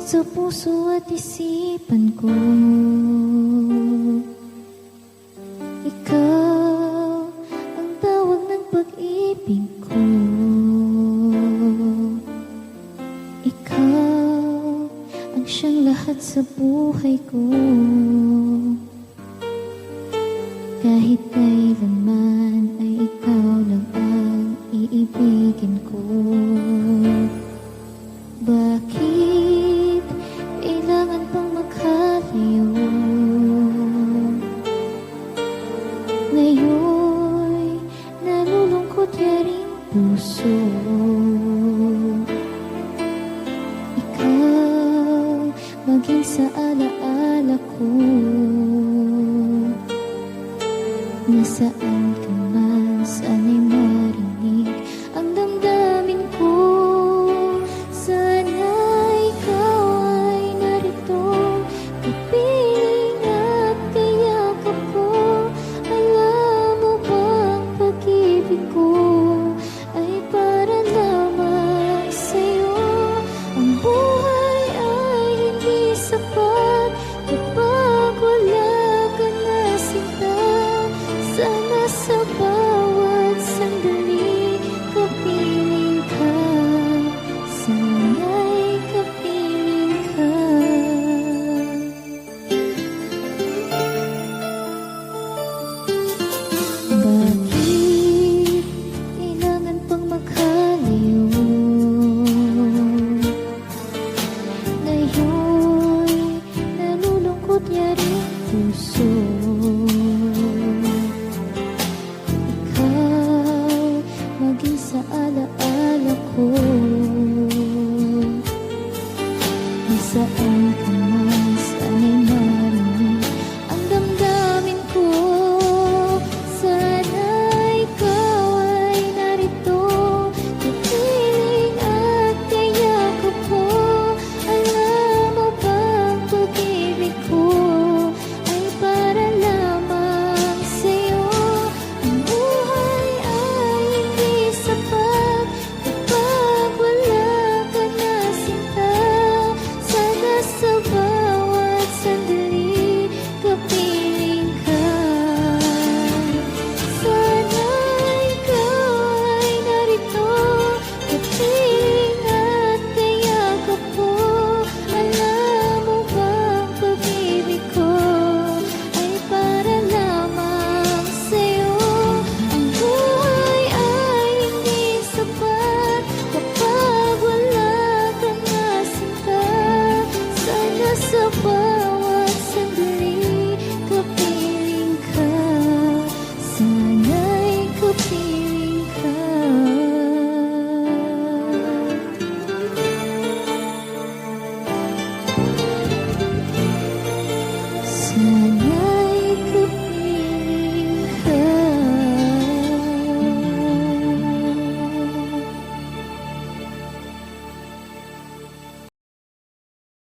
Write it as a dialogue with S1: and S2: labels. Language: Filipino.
S1: sa puso at isipan ko. Ikaw ang tawag ng pag-ibig ko. Ikaw ang siyang lahat sa buhay ko. Kahit kailanman ay ikaw lang ang iibigin ko. Bakit kailangan pang maghalayo? Ngayon'y nalulungkot yaring puso. Ikaw maging sa alaala ko. Nasaan